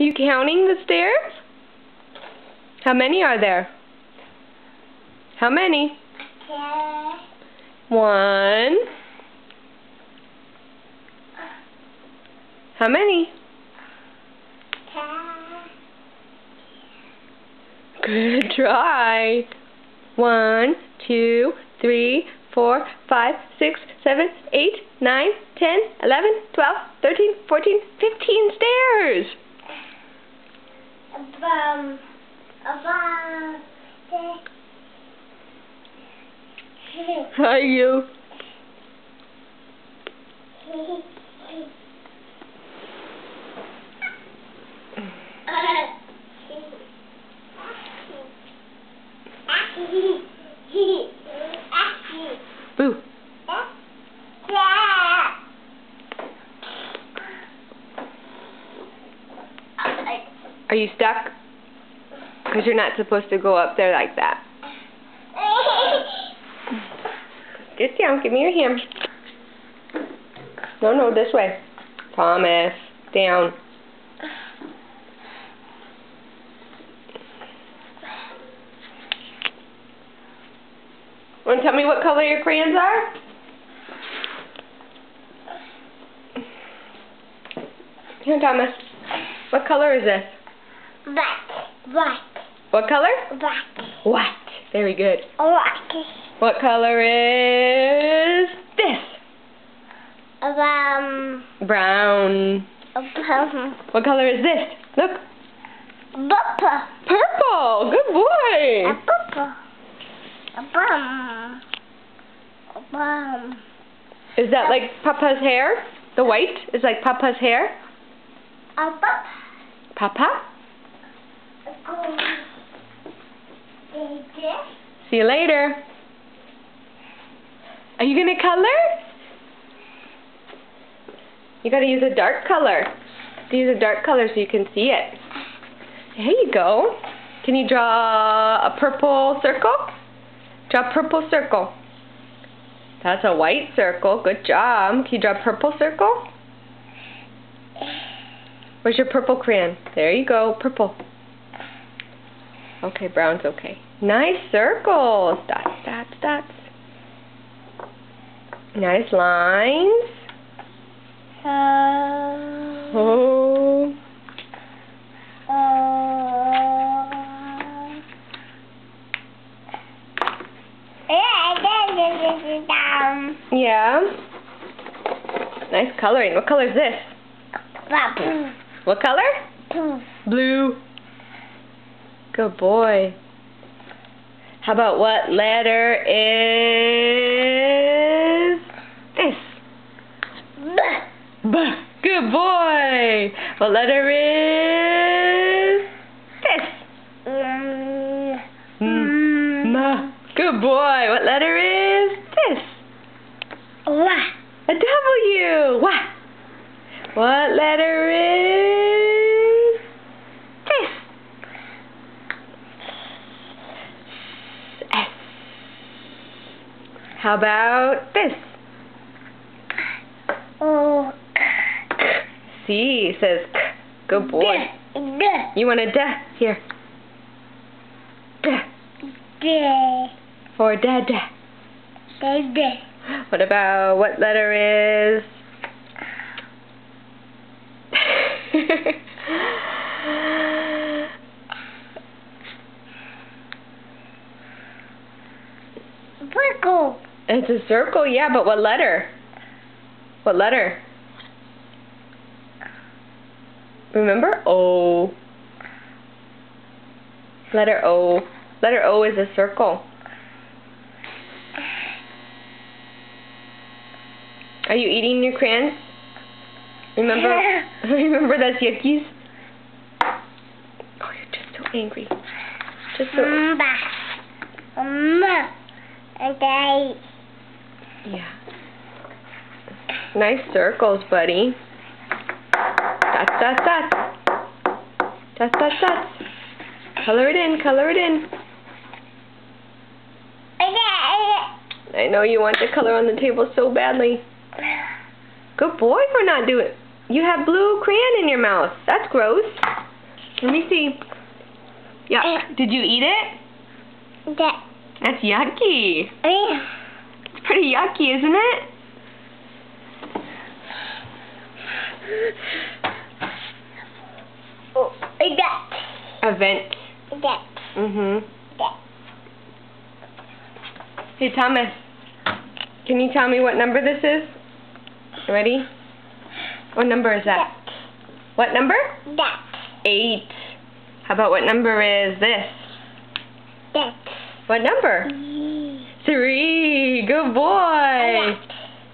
Are you counting the stairs? How many are there? How many? 1. How many? Good try. 1, 2, 3, 4, 5, 6, 7, 8, 9, 10, 11, 12, 13, 14, 15 stairs. Hi, you. Boo. Are you stuck? Because you're not supposed to go up there like that. Get down. Give me your hand. No, this way. Thomas, down. Want to tell me what color your crayons are? Here, Thomas. What color is this? Black. What color? Black. White. Very good. Black. What color is this? Brown. What color is this? Look. Purple. Purple. Good boy. Purple. Is that like Papa's hair? The white is like Papa's hair? Papa? See you later. Are you going to color? You got to use a dark color. Use a dark color so you can see it. There you go. Can you draw a purple circle? Draw a purple circle. That's a white circle. Good job. Can you draw a purple circle? Where's your purple crayon? There you go. Purple. Okay, brown's okay. Nice circles. Dots, dots, dots. Nice lines. Oh. Yeah. Nice coloring. What color is this? What color? Blue. Good boy. How about what letter is this? B. Good boy. What letter is this? M. Good boy. What letter is this? A W. What letter is this? S. How about this? C says K. Good boy. You want a D? Here. D. For dada. What about what letter is? Circle. It's a circle, yeah, but what letter? What letter? Remember? O. Letter O. Letter O is a circle. Are you eating your crayons? Remember? Remember that's Yuckies? Oh, you're just so angry. Just so. Okay. Yeah. Nice circles, buddy. Dots, dots, dots. Dots, dots, dots. Color it in, color it in. I know you want the color on the table so badly. Good boy for not doing it. You have blue crayon in your mouth. That's gross. Let me see. Yeah. Did you eat it? That. That's yucky. It's pretty yucky, isn't it? Oh, that. A vent. That. Mhm. That. Hey Thomas, can you tell me what number this is? Ready? What number is that? What number? That. 8. How about what number is this? That. What number? 3. Good boy.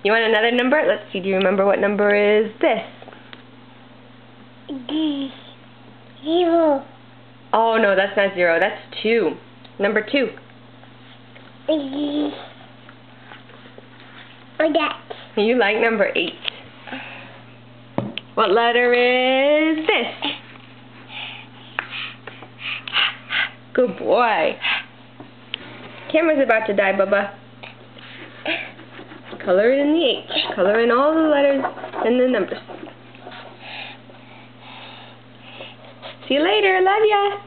You want another number? Let's see. Do you remember what number is this? 0. Oh no, that's not 0. That's 2. Number 2. That. You like number 8. What letter is this? Good boy. Camera's about to die, Bubba. Color in the H. Color in all the letters and the numbers. See you later. Love ya.